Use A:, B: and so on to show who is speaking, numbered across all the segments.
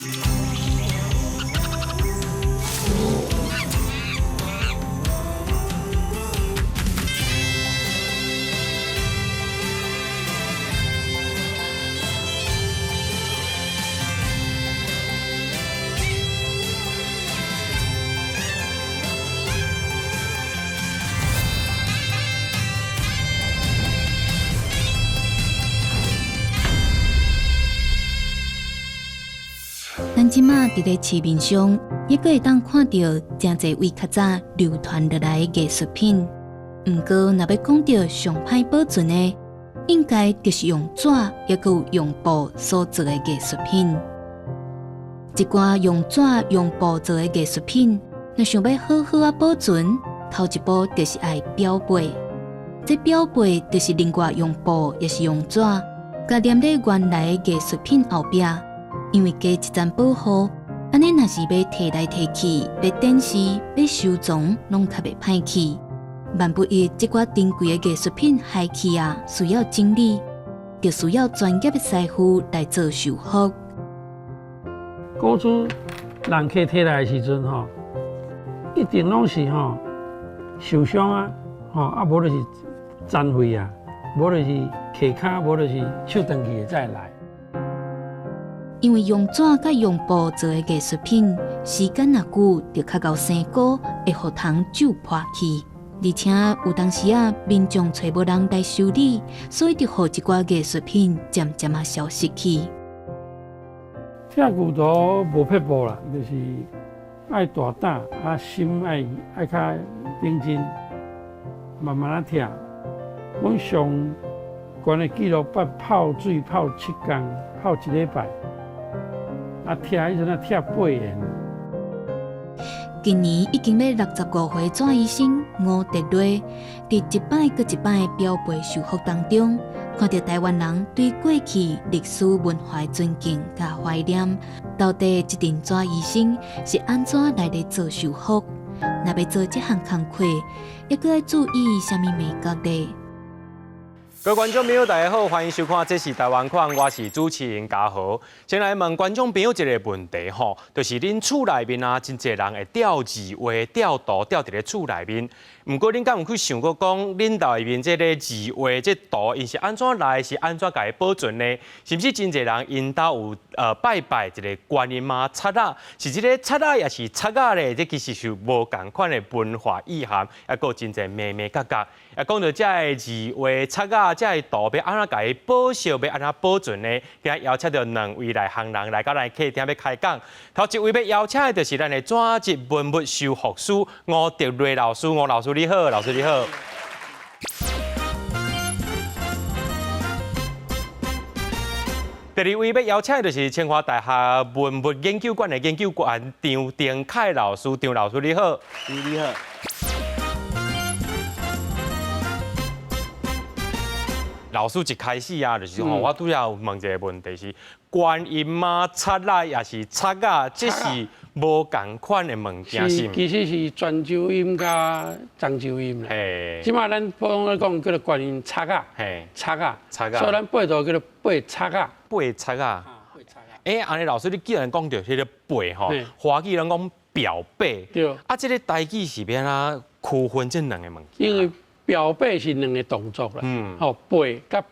A: 咱即马伫咧市面上，也阁会当看到真侪位较早流传落来的艺术品。毋过，若要讲到上歹保存的，应该就是用纸，也阁有用布所做的艺术品。一寡用纸、用布做的艺术品，若想要好好啊保存，头一步就是爱裱背。这裱背就是另外用布，也是用纸，甲粘在原来的艺术品后壁。因为加一层保护，安尼若是要摕来摕去，要展示、要收藏，拢较袂歹去。万不一这寡珍贵的艺术品廃去啊，需要整理，就需要专业的师傅来做修复。
B: 古厝人客摕来的时阵一定拢是受伤啊，无就是残废啊，无就是客骹，无就是手断去再来。
A: 因为用纸甲用布做的艺术品，时间若久，就较厚生菇，会互糖酒破去。而且有当时民众找无人来修理，所以就互一寡艺术品渐渐消失去。
B: 拆骨头无撇步啦，就是爱大胆，心爱较认真，慢慢拆。阮上悬的记录泡水泡7天，泡1礼拜。拆迄阵拆8年。
A: 今年已经要65岁转医生吴德瑞，伫一摆搁一摆的标背修复当中，看到台湾人对过去历史文化的尊敬甲怀念，到底这阵转医生是安怎来咧做修复？若要做这项工课，还阁要注意什么美角呢？
C: 各位观众朋友，大家好，欢迎收看《这是台湾款》，我是主持人嘉豪。先来问观众朋友一个问题就是恁厝内面真侪人会吊字画、吊图吊伫咧厝内面。不过恁敢有去想过讲，恁内面这个字画、这图，因是安怎来，是安怎甲伊保存呢？是不是真侪人因兜有拜拜一个观音妈插仔？是这个插仔也是插仔咧？这其实是无共款的文化意涵，也有真侪美美角角。也讲到这个字画、插仔。这个图要安怎甲伊保守，要安怎保存呢？今日邀请到2位来行人来到咱客厅要开讲。头一位要邀请的就是咱的纸质文物修复师吴德瑞老师。吴老师你好，老师你好。第二位要邀请的就是清华大学文物研究馆的研究员张丁凯老师。张老师你好。
D: 你好。
C: 老师一开始就是我拄要问一个问题是，观音妈插仔也是插仔，这是无共款的物件是？
B: 其实是泉州音加漳州音啦。即马咱普通来讲叫做观音插仔，插仔，所以咱背图叫做背插仔。
C: 背插仔。安尼老师你既然讲到迄个背华语人讲表背，
B: 对。
C: 这个台语是要安怎区分这两个物件？
B: 因为表背是2个动作啦，背甲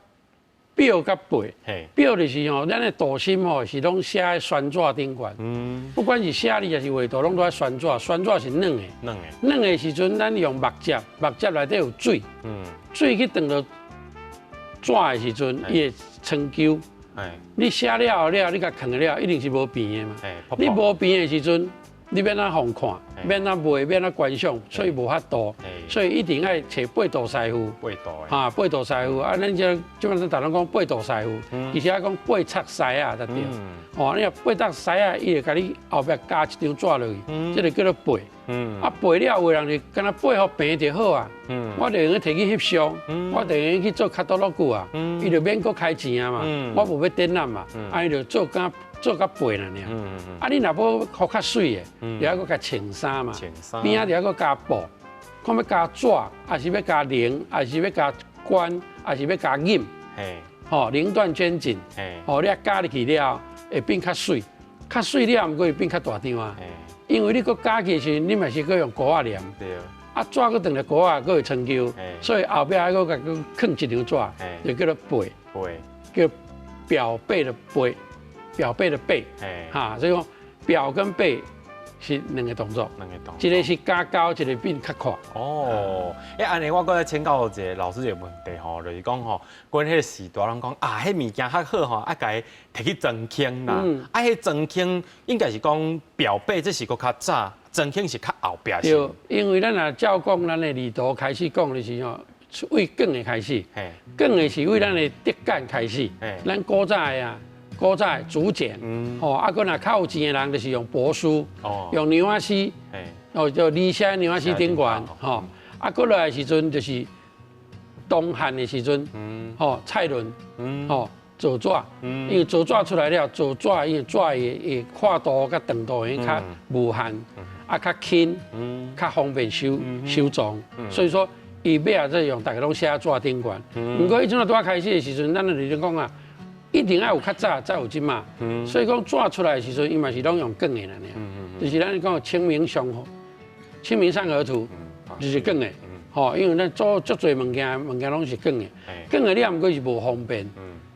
B: 表甲背，表就是咱的图心是拢写在宣纸顶悬，不管是写字还是画图，拢都在宣纸，宣纸是软的时阵，咱用木折内底有水，水去撞到纸的时阵，伊会成球，你写了后你甲藏了，一定是无边的嘛，你无边的时阵。你免哪互看，免哪卖，免哪观赏，所以无法度，所以一定要找背图师傅。背图师傅啊，咱即摆咱大人讲背图师傅，其实讲背插师啊才对。你若背插师啊，伊会甲你后壁加一张纸落去，这就叫做背。背了有人就敢若背好平就好啊。我就用去摕去翕相，我就用去做卡多乐具啊，伊就免搁开钱啊嘛，我无要展览嘛，伊就做甲背啦尔。你若要好较水的，就要搁甲穿衫嘛，边仔就要搁加布，看要加纸，还是要加铃，还是要加冠，还是要加引，铃断娟紧，你啊加入去了会变较水。较水了，毋过伊变较大张啊。因为你搁加起时，你嘛是搁用膏仔黏。对。啊，纸搁当来膏仔，搁会撑球，所以后壁还搁甲佮放一张纸，就叫做背。背。叫表背的背，表背的背。哈，所以讲表跟背。是两个动作，一个是加高，一个变较快。哦，
C: 安尼我搁再请教一个老师一个问题吼，就是讲吼，阮迄个时代人讲啊，迄物件较好吼，甲伊摕去装腔啦。迄装腔应该是讲表背，这是搁较早，装腔是较后壁。
B: 对，因为咱若照讲咱的理图开始讲的是吼，为梗的开始，梗的是为咱的竹竿开始，咱古早的啊。古早竹简，啊，搁若较有钱的人就是用帛书，用牛仔丝，就李写牛仔丝顶悬，啊，搁落来时阵就是东汉的时阵，蔡伦，造纸，因为造纸出来了，造纸因为纸的宽度甲长度会较无限，啊，较轻，较方便收藏，所以说伊尾啊，用大家拢写纸顶悬。不过伊阵啊，拄啊开始的时阵，咱就是讲啊。一定要有较早，才有即嘛。所以讲纸出来的时阵，伊嘛是拢用梗的啦，就是咱讲清明上河图，就是梗的。吼，因为咱做足侪物件拢是梗的。梗的了，毋过是无方便。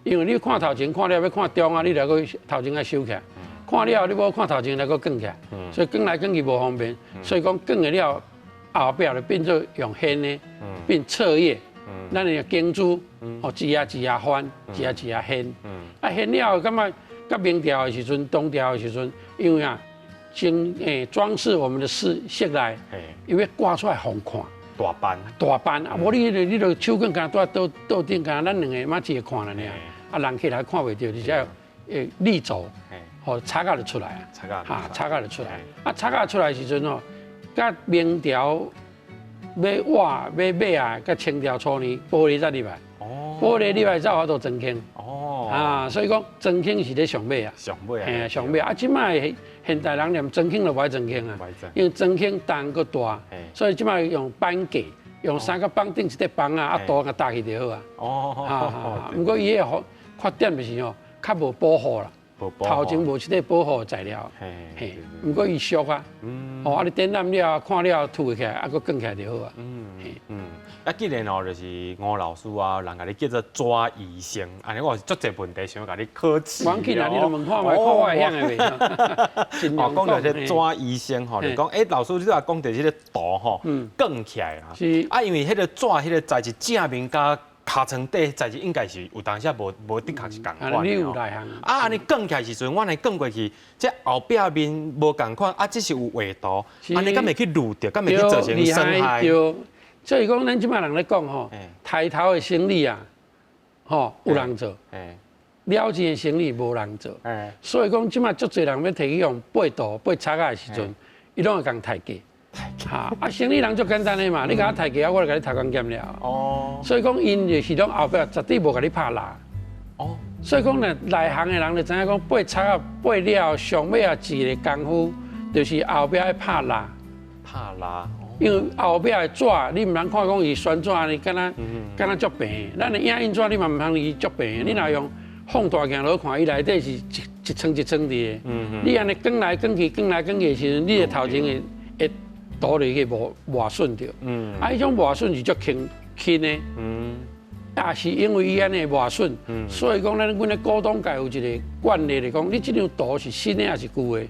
B: 因为你看头前看了要看中啊，你来个头前爱收起来。看了你无看头前来个梗起来。所以梗来梗去无方便。所以讲梗的了后壁就变做用线的，变册页。咱的经珠，一下翻，一下掀，啊掀了，感觉到明朝的时阵，东朝的时阵，因为啊，装饰我们的色来，因为挂出来好看，大斑啊，无你就手竿干倒顶干，咱两个马只会看了呢，啊人起来看袂到，而且立轴，插甲就出来啊，插甲就出来，啊插甲出来的时阵哦，甲明朝。要瓦要马啊，甲清朝初年玻璃才入来，玻璃入来才有法度装腔。啊，所以讲装腔是咧上尾啊，上尾啊，即摆现代人连装腔都不爱装腔啊，因为装腔重个大，所以即摆用板架，用三个绑顶一块板啊，啊刀甲搭起就好啊。不过伊个缺点就是吼，较无保护啦。头前无一个保护材料，嘿，不过伊俗啊，啊你点燃了，看了吐起来，啊佫降起来就好啊。
C: 啊，既然就是吴老师啊，人家你叫做纸医生，安尼我是足侪问题想要甲你考试。
B: 忘记啦，你就问看卖，看我会晓的袂？
C: 哦，讲到这纸医生吼，就讲老师你话讲到这个图吼，降起来啊。是啊，因为迄个纸迄个材质正面甲。尻川底材质应该是有当时无的确是共款。
B: 你有内行
C: 啊？安尼降起来时阵，我来降过去，这后壁面无共款，啊，这是有画图，安尼敢会去撸掉，敢会去造成伤害？
B: 对，所以讲咱即摆人咧讲吼，抬头的生理啊，吼有人做，了钱的生理无人做，所以讲即摆足侪人要摕去用八度、八叉的时阵，伊拢会共抬价。啊，生理人足简单的嘛，你甲我抬价，我就甲你头讲减了。哦，所以讲因就是讲后壁绝对无甲你拍蜡。哦，所以讲呢，内行的人就知影讲八叉啊、八了上尾啊一个功夫，就是后壁要拍蜡。
C: 拍蜡。
B: 因为后壁的纸，你唔通看讲伊宣纸呢，敢若足平。咱的影印纸你嘛唔通伊足平，你若用放大镜落看，伊内底是一层一层的。你安尼卷来卷去，卷来卷去的时阵，你的头前会倒落去磨损掉，啊，迄种磨损是足轻的，也是因为伊安尼磨损，所以讲阮的古董界有一个惯例来讲，你这张图是新的还是旧的？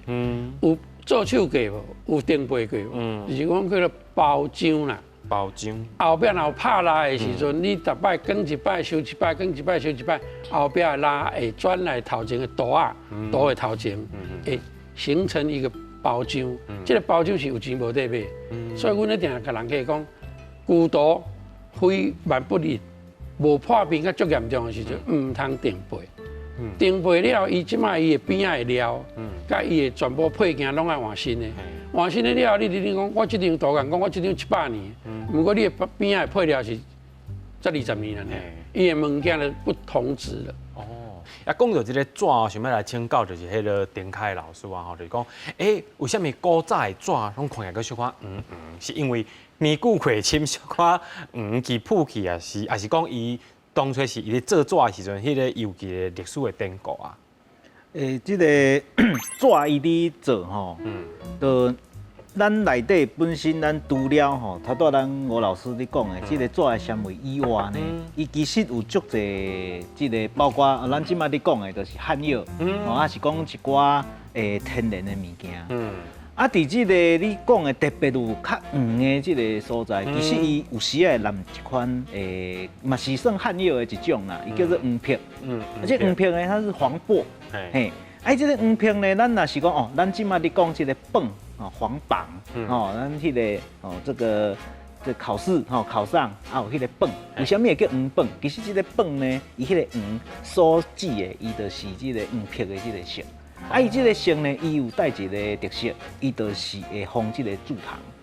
B: 有做手过无？有订配过无？就是讲叫做包浆啦。
C: 包浆。
B: 后壁若有拍蜡的时阵，你逐摆卷一摆收一摆，卷一摆收一摆，后壁的蜡会转来头前的图啊，图的头前会形成一个。包浆，这个包浆是有钱无得买，所以阮一定甲人客讲，旧图非万不利，无破边甲足严重的时阵，唔通订配。订配了，伊即摆伊的边仔会了，甲伊的全部配件拢爱换新的。换新的了，你讲我这张图讲我这张700年，不过你的边仔配了是才20年了呢，伊的物件就不同质了。
C: 啊，讲到这个纸，想要来请教就是迄个丁凯老师啊，吼，就是讲，为什么古早的纸拢看起来小可是因为年久过深，小可去铺去啊，是讲伊当初是伊咧做纸的时阵，迄个邮寄的历史的典故啊。
D: 这个纸伊伫做吼，就咱内底本身咱除了吼，头拄咱吴老师你讲的，这个纸的纤维以外呢，伊其实有足侪，这个包括咱即摆你讲的，就是汉药，哦，还是讲一寡天然的物件。啊，伫即个你讲的特别有较黄的即个所在，其实伊有时会染一款嘛是算汉药的一种啦，伊叫做黄片。而且黄片呢，它是黄柏，嘿，哎，这个黄片呢，咱若是讲哦，咱即摆你讲即个蚌哦，黄榜哦，咱迄个哦这考试吼考上啊有迄个蚌，为什么会叫黄蚌？其实即个蚌呢，伊迄个黄所指的，伊就是即个黄片的即个色。啊，伊即个色呢，伊有带一个特色，伊就是会防即个蛀虫。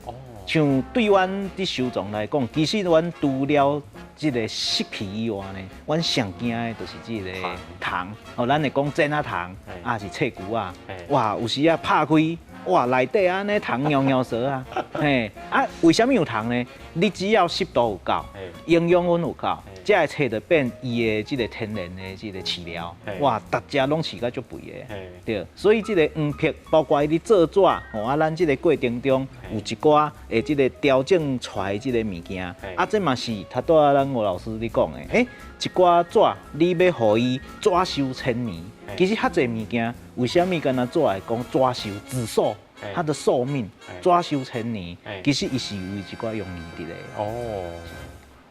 D: 哦。像对阮伫收藏来讲，其实阮除了即个湿气以外呢，阮上惊的就是即个虫。哦，咱会讲剪仔虫，啊是脆骨啊，哇，有时啊拍开，哇内底安尼虫尿尿蛇啊，嘿，啊为什么有虫呢？你只要湿度有够，营养分有够，才会找到变伊的即个天然的即个饲料，哇，大家拢饲甲足肥的，对，所以即个黄片，包括伊咧做纸，吼啊，咱即个过程中有一寡即个调整出来即个物件，啊，这嘛是头拄仔咱吴老师你讲的，一寡纸你要互伊纸收千年，其实较侪物件，为什么敢若纸来讲纸收紫寿？它的寿命纸收千年，其实伊是有一寡用意伫咧。哦，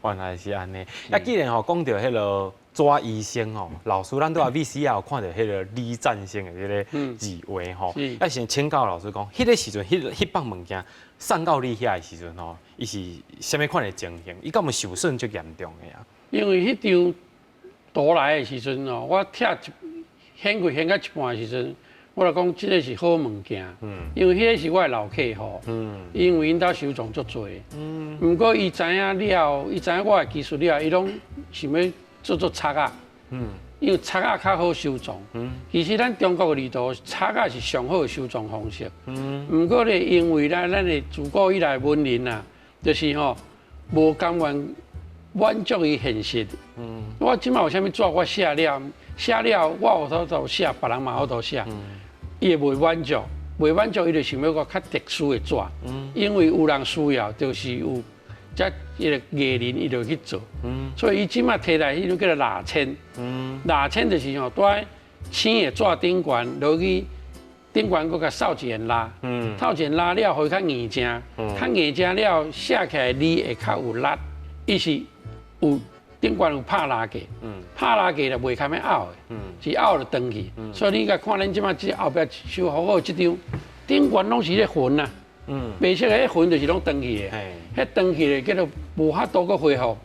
C: 原来是安尼。啊，既然吼讲到迄个纸医生吼，老师咱都啊 VCR 有看到迄个李占星的迄个字画吼，要先请教老师讲，迄个时阵，迄帮物件送到你遐的时阵吼，伊是啥物款的情形？伊敢有受损足严重的啊？
B: 因为迄张图来的时阵哦，我拆掀过掀到一半的时阵。我来讲，这个是好物件，因为迄个是我的老客户，因为因兜收藏足多，不过伊知影了，伊知影我的技术了，伊拢想要做插啊，因为插啊较好收藏，其实咱中国的里头插啊是上好的收藏方式，不过咧，因为咱的自古以来文人啊，就是吼无甘愿满足于现实，我即摆有啥物纸我写了，我有头写，别人嘛有头写。伊会袂满足，伊就想要个较特殊的纸，因为有人需要，就是有遮一个艺人，伊就去做，所以伊即马摕来迄种叫做蜡签，蜡签就是吼，在青的纸顶悬落去，顶悬搁甲扫一下蜡，扫一下蜡了，互伊较硬正，较硬正了，写起来字会较有力，伊是有。顶悬有拍拉架，拍拉架就袂堪要拗的，是拗就断去。所以你甲看咱即摆即后壁修好好即张，顶悬拢是咧痕啊，白色的迄痕就是拢断去的，迄断去的叫做无法度搁恢复，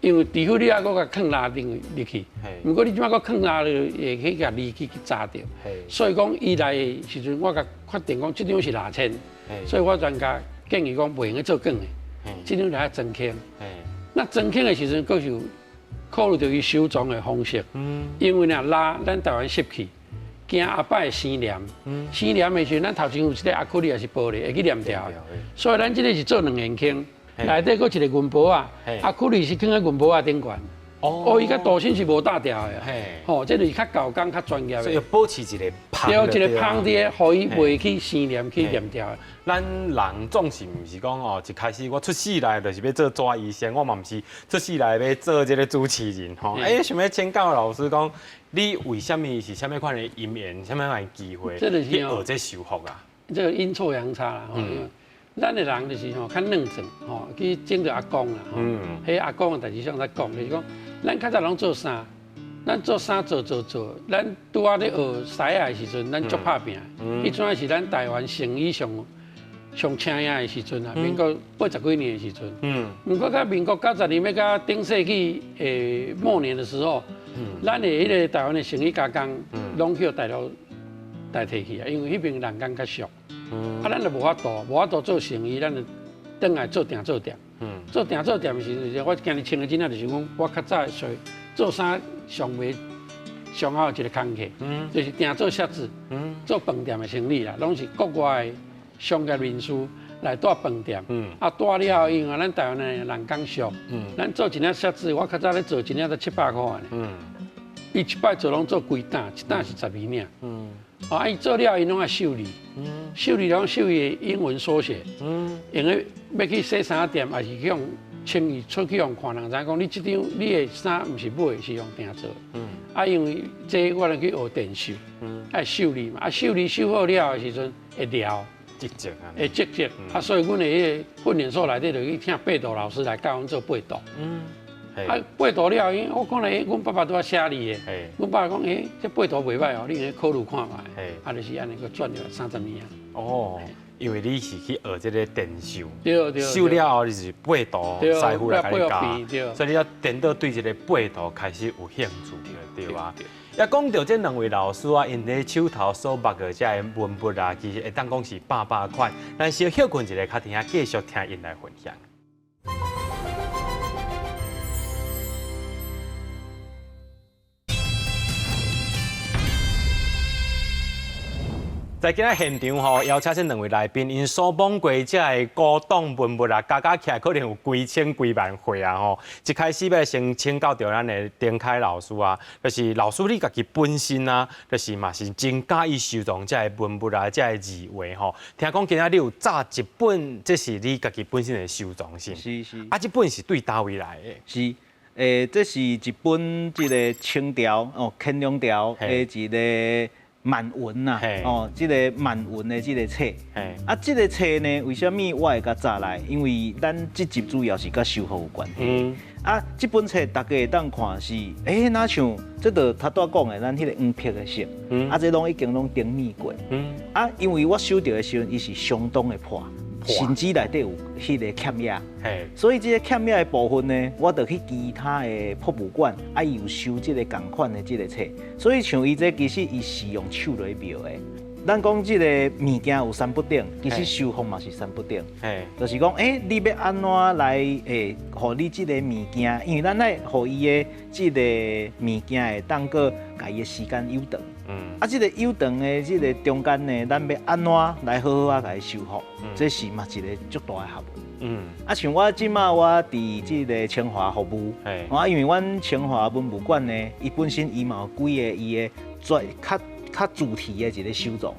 B: 因为除非你还搁甲放拉顶入去，不过你即摆搁放拉了会去甲字去扎掉。所以讲伊来的时阵，我甲确定讲即张是蜡签，所以我专家建议讲袂用去做梗的，即张就要真空。那真空的时阵，佫是考虑到伊收藏的方式，因为呐拉咱台湾湿气，惊后摆会生黏，生黏的时阵，咱头前有一个亚克力也是玻璃会去黏掉的，所以咱这个是做两元空，内底佫一个云箔啊，亚克力是放在云箔啊顶悬。哦，伊甲镀锌是无打掉的，吼，这就是较高工、较专业的。
C: 所以要保持一个
B: 芳，对，一个芳伫，互伊袂去生黏、去黏掉的。
C: 咱人总是毋是讲哦，一开始我出世来就是要做纸医生，我嘛毋是出世来要做这个主持人吼。想要请教老师讲，你为什么是啥物款的因缘、啥物款的机会去学这手法啊？
B: 这个阴错阳差啦，吼。咱的人就是吼较认真，吼去整着阿公啦，吼，迄阿公的代志上在讲，就是讲，咱较早拢做衫，咱做衫做，咱拄仔咧学西亚的时阵，咱足拍拼。迄阵是咱台湾成衣上请亚的时阵啊，民国80几年的时阵。不过到民国90年要到顶世纪末年的时候，咱的迄个台湾的成衣加工，拢去大陆代替去啊，因为迄边人工较俗。咱就无法度做生意，咱就转来做店。做店的时阵，我今日穿的真正就是讲，我较早做衫上好一个工课，就是店做鞋子，做饭店的生意啦，拢是国外的商业人士来带饭店，带了因为咱台湾的人工俗，咱做一领鞋子，我较早咧做一领才700块呢。伊一摆做拢做规担，一担是12领。啊，伊做了，伊拢爱修理。修理拢修伊英文缩写。因为要去洗衫店，还是去用穿伊出去用看人知讲，你这张你的衫唔是买，是用订做。啊，因为这我来去学电绣，爱修理嘛。啊，修理修好了的时阵会撩。
C: 积极啊，
B: 会积极。啊，所以阮的迄个训练所内底就去听背图老师来教阮做背图。啊，背图了，因为我讲咧，阮爸爸都要写字的。阮爸爸讲，这背图袂歹哦，你来考虑看卖。啊，就是安尼个转了30年。
C: 哦，因为你是去学这个电绣，
B: 对，
C: 绣了后你是背图师傅来教，所以你要颠倒对这个背图开始有兴趣，对吧？也讲到这两位老师啊，因咧手头所握的这个文物啊，其实会当讲是百款。咱小休困一下，较听下继续听因来分享。在今日现场吼，邀请这两位来宾，因所访过这个古董文物啊，加起来可能有几千几万块啊吼。一开始要先请教到咱的丁凯老师啊，就是老师你家己本身啊，就是嘛是真介意收藏这个文物啊，这个字画吼。听讲今仔你有炸一本，这是你家己本身的收藏性。
D: 是。
C: 啊，这本是对倒位来的？
D: 是。这是一本这个清朝乾隆朝的一个。满文呐，这个满文的这个册，啊，这个册呢，为什么我会甲找来？因为咱这集主要是甲修复有关系。啊，这本册大家会当看是，哪像这个他拄讲的，咱迄个黄皮的色，啊，这拢已经拢定密过。啊，因为我收到的时候，伊是相当的破。甚至内底有迄个欠押，所以这个欠押的部分呢，我就去其他的博物馆，啊，伊有收这个同款的这个册，所以像伊这其实伊是用手来描的。咱讲这个物件有三不定，其实收方嘛是三不定，就是讲，你要安怎来，互你这个物件，因为咱来互伊的这个物件会当个，甲伊的时间悠长。啊，这个悠长的这个中间呢，咱要安怎来好好啊，甲伊修复，这是嘛一个足大的学问。啊，像我即马我伫这个清华服务，因为阮清华文物馆呢，伊本身伊嘛有几个伊的较主题的一个收藏。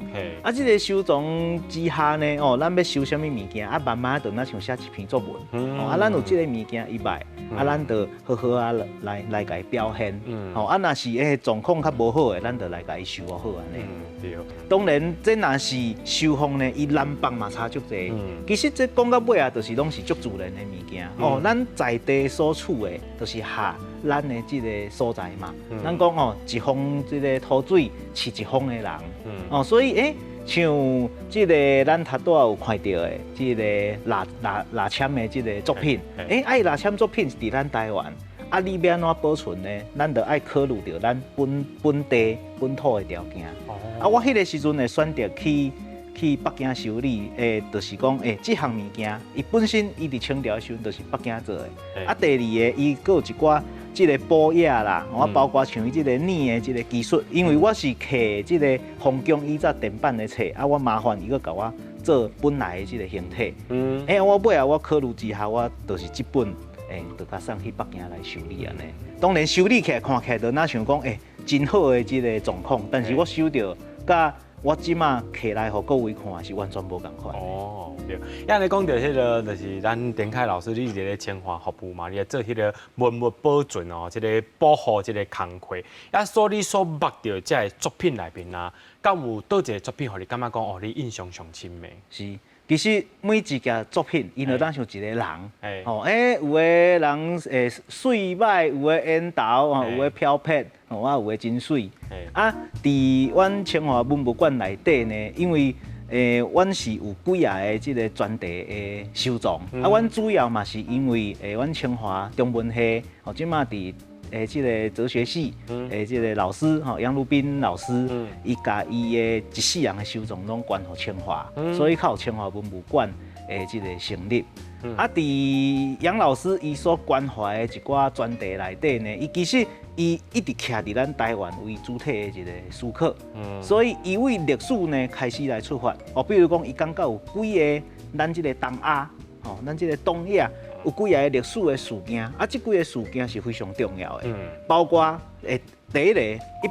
D: 啊，这个收藏之下呢，咱要收什么物件，啊，慢慢就咱像写一篇作文。啊，咱有这个物件以外，啊，咱就好好啊来甲伊表现。啊，若是状况较无好的，咱就来甲伊修复好安尼。对。当然，这若是修复呢，伊南北嘛差足济。其实这讲到尾啊，就是拢是足自然的物件。咱在地所处的，就是下咱的这个所在嘛。咱讲一方这个土水饲一方的人。所以像这个咱头拄有看到的，这个蜡签的这个作品，蜡签作品是伫咱台湾。啊，你要安怎保存呢？咱就爱考虑到咱本地本土的条件。啊，我迄个时阵会选择去北京修理，就是讲，这项物件，伊本身伊伫清朝时阵就是北京做的。啊，第二个，伊佫有一寡这个保野啦，我包括像伊这个拟的这个技术，因为我是摕这个封疆以早电版的册，啊，我麻烦伊佫甲我做本来的这个形体。我尾啊，我考虑之下，我就是这本。就甲送去北京来修理安尼。当然修理起来看起来，就哪像讲真好的这个状况，但是我收到甲我即马摕来互各位看是完全无共款。对。因为你讲到迄个，就是咱丁凯老师，你伫咧清华服务嘛，你咧做迄个文物保存即个保护即个工课。所以你所捌到这个作品内面啊，敢有倒一个作品，互你感觉讲你印象上深的？是。其实每一件作品，伊就当像一个人，有的人水歹，有的烟头，有的漂泊，有的真水。啊，伫阮清华文物馆内底呢，因为阮是有几个即个专题的收藏，啊，阮主要嘛是因为阮清华中文系，即马伫。这个哲学系，这个老师杨如斌老师，伊甲伊的一世人的收藏拢关乎清华，所以靠清华文物馆这个成立。啊，伫杨老师伊所关怀的一寡专题内底呢，伊其实伊一直徛伫咱台湾为主体的一个思考，所以伊为历史呢开始来出发。比如讲，伊感觉有几个咱这个东亚，咱这个东亚。有几个历史的事件，啊，这几个事件是非常重要的，包括第一个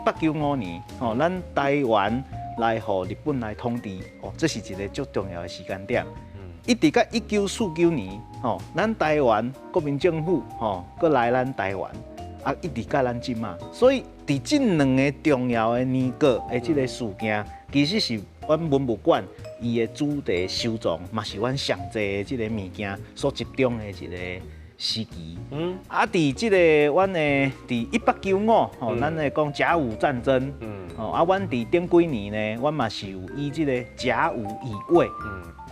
D: 1895年，咱台湾来互日本来统治，这是一个足重要的时间点。一直到1949年，咱台湾国民政府，搁来咱台湾，一直到咱即马。所以，伫这两个重要的年月的这个事件，其实是阮文物馆伊的主题收藏，嘛是阮上济的这个物件所集中的一个时期。伫这个阮的伫1895，咱的讲甲午战争，阮伫顶几年呢，阮嘛是有以这个甲午以卫。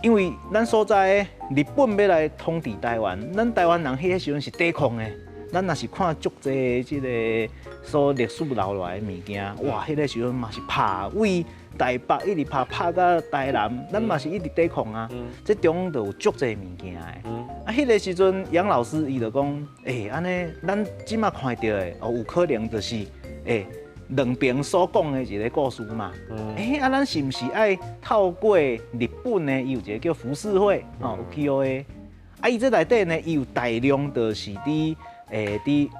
D: 因为咱所在日本要来统治台湾，咱台湾人迄个时阵是抵抗的。咱若是看足济即个所历史留落来的物件，哇，迄个时阵嘛是拍为台北一直拍到台南，咱嘛是一直抵抗啊。这中就有足济物件的。迄个时阵杨老师伊就讲，安尼咱即马看到的，有可能就是两边所讲的一个故事嘛，咱是毋是爱透过日本呢？伊有一个叫浮世绘，有 POA，伊这内底呢，伊有大量就是伫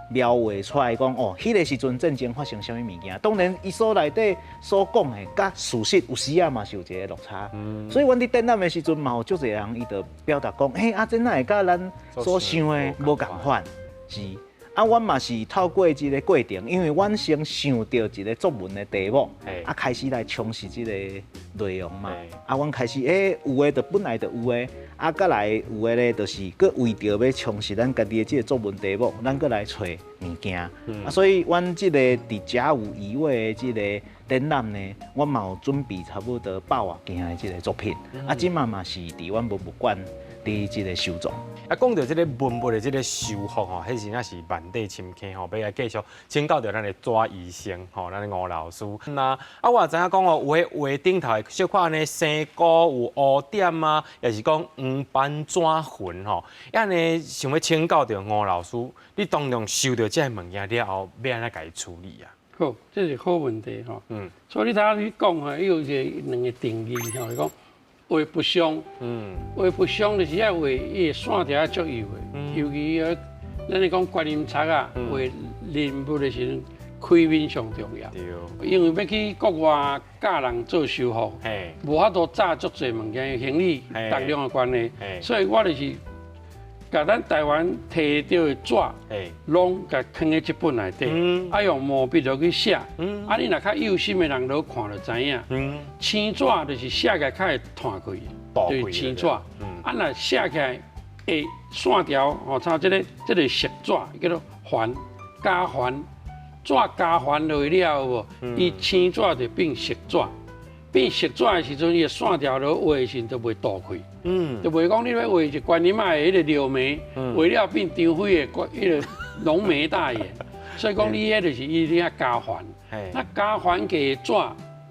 D: 描绘出来讲，迄个时阵战争发生啥物物件？当然，伊所内底所讲的，甲事实有时嘛是有一个落差。所以，阮伫展览的时阵嘛，有足侪人伊就表达讲，真哪会甲咱所想的无共款？是。阮嘛是透过这个过程，因为阮先想到一个作文的题目，开始来充实这个内容嘛。阮开始有诶就本来就有诶，再来有诶咧，就是佮为着要充实咱家己的这个作文题目，咱佮来找物件。所以阮这个伫甲午以卫的这个展览呢，阮嘛有准备差不多100多件的这个作品。即嘛嘛是伫阮文物馆伫这个收藏。
C: 讲到这个文物的这个修复吼，迄是那是万里深坑吼，要来继续请教到咱的抓医生吼，咱的吴老师。那我也知影讲有迄画顶头小可安尼生菇有污点啊，也是讲黄斑抓痕吼。安尼想要请教到吴老师，你当中收到这物件了后，要安怎甲伊处理啊？
B: 好，这是好问题吼。所以你睇你讲吼，有一个两个定义吼，讲。画不详，画不详就是遐画伊个线条足幼的，尤其咱咧讲观音册啊，画人物的时阵，开面上重要。因为要去国外教人做修复，无法度炸足侪物件，行李大量的关系，所以我就是甲咱台湾摕到的纸，拢甲放喺这本内底，用毛笔落去写。你若较有心的人落看就知影。青纸就是写起来较会弹开，就是青纸。若写起来会线条，像这个色纸叫做环加环，纸加环落去了无？伊青纸就变色纸。变色纸的时阵，伊个线条落画的时就袂倒开，就袂讲你要画一观音仔的迄个柳眉，画了变张飞的迄个浓眉大眼，所以讲你迄就是伊咧加环，那加环给纸，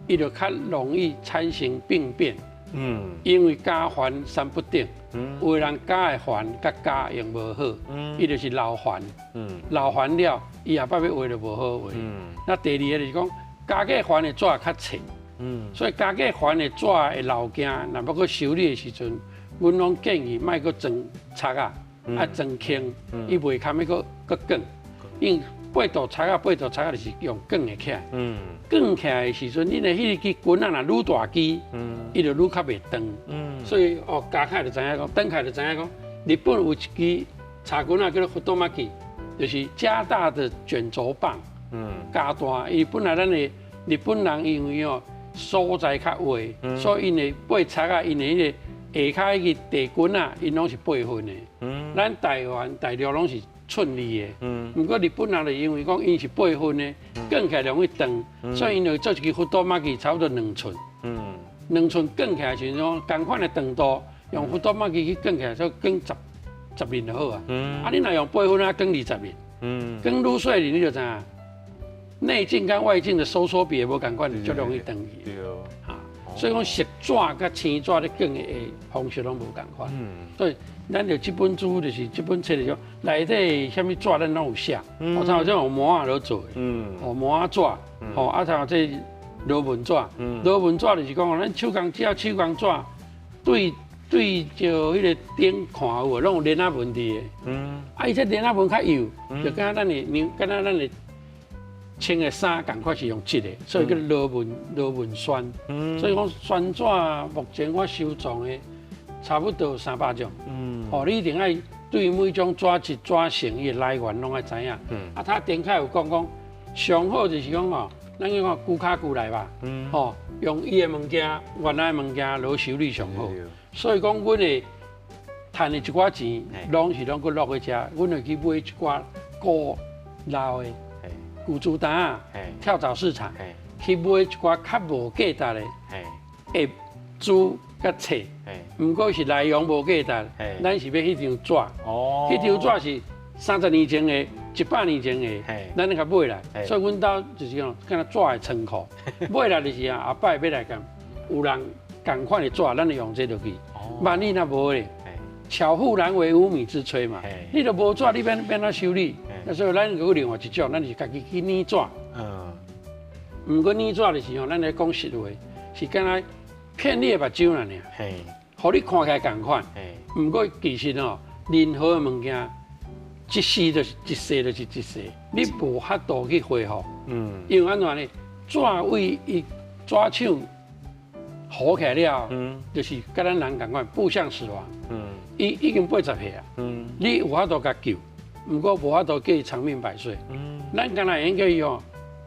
B: 伊就较容易产生病变，因为加环三不定，有的人加的环甲加用无好，伊就是老环，老环了，伊下摆要画就无好画。那第二个就是讲加个环的纸较脆。所以加个环的纸的老件，若要去修理的时阵，阮拢建议莫去装擦啊，装轻，伊袂堪要搁卷。因8度擦啊就是用卷的起来，卷起来的时阵，你的迄个支棍啊，若愈大支，伊就愈较袂长。所以加起来就知影讲，等起来就知影讲，日本有一支擦棍啊，叫做福多马基，就是加大的卷轴棒，加大。伊本来咱的日本人因为所在较矮，所以因的八擦啊，因的迄个下骹迄个地棍啊，因拢是8分的。咱台湾大陆拢是寸二的。不过日本人就因为讲因是8分的，卷起来容易长，所以因就做一支福多马基差不多2寸。2寸卷起来就是讲同款的长度，用福多马基去卷起来，就卷10年就好啊。你若用8分啊，卷20年，卷愈细年你就知影。内径跟外径的收缩比也无共款，就容易长去。所以讲色纸甲青纸咧卷的方式拢无共款。所以咱就这本书就是这本册就是讲内底什么纸咱拢有写。我像这用毛仔落做的，毛仔纸，像这罗文纸，罗文纸就是讲咱手工只要手工纸对着迄个顶看有无，拢有链仔纹伫的。伊这链仔纹较幼，就敢咱的穿的衫赶快是用织的，所以叫罗纹栓。所以讲栓纸目前我收藏的差不多300种。哦，你一定要对每种纸一纸成伊的来源拢要知影。啊，他点开有讲上好就是讲哦，咱去看古卡古来吧。哦，用伊的物件，原来的物件攞修理上好。所以讲，阮的赚的一寡钱，拢是拢去落去遮，阮会去买一寡古老的。古珠单啊，跳蚤市场去买一寡较无价值的的珠甲册，毋过是内容无价值，咱是要迄张纸，迄张纸是30年前的、100年前的，咱甲买来，所以阮兜就是讲，敢若纸的仓库，买来就是啊，后摆要来干，有人共款的纸，咱就用这落去，万一若无咧。巧妇难为无米之炊嘛，你都无纸，你变怎修理？那所以咱有另外一种，咱是家己去捏纸。毋过捏纸就是吼，咱来讲实话，是敢若骗你的目睭啦尔，互你看起来共款。毋过其实吼，任何的物件，一时就是一世就是一世，你无法度去恢复。因为安怎呢？纸为伊纸厂好起来了，就是甲咱人共款，步向死亡。伊已经80岁啊，你有法度甲救，毋过无法度叫伊长命百岁。咱敢若会叫伊吼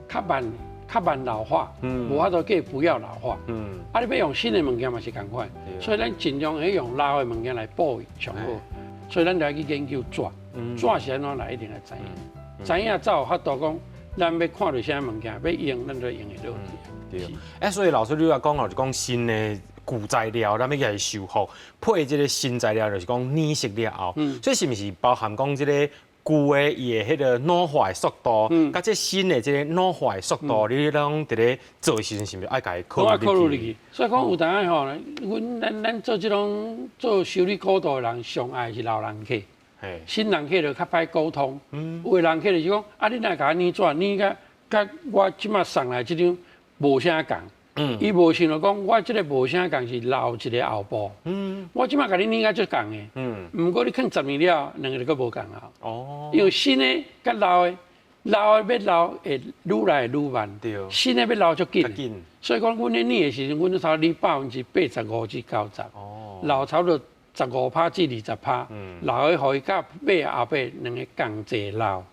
B: 较慢老化，无法度叫伊不要老化。啊，你要用新的物件嘛是共款，所以咱尽量会用老的物件来补上好。所以咱就要去研究纸，纸是安怎来一定要知影，知影才有法度讲，咱要看到啥物件要用，咱就用得到。
C: 对，所以老师你来讲哦，就讲新的。旧材料，咱要甲伊修复，配即个新材料，就是讲粘实了后，所以是毋是包含讲即个旧的伊的迄个老化的速度，甲即新的即个老化的速度，你拢伫咧做的时阵是毋是爱甲伊考虑进去？
B: 所以讲有当下吼，咱做即种做修理古道的人，上爱是老人客，新人客就较歹沟通。有的人客就是讲，啊，你若甲我粘纸粘甲我即马送来即张无啥共。伊无想到讲，我即个无啥共是老一个后部。我即马甲你捏甲足共的。毋过你肯10年了，两个就佫无共啊。因为新的甲老的，老的要老会愈来愈慢，新的要老足紧。所以讲，阮咧捏的时阵，阮差不多85%至90%。老差不多15%至20%。老的互伊甲尾后尾两个共济老。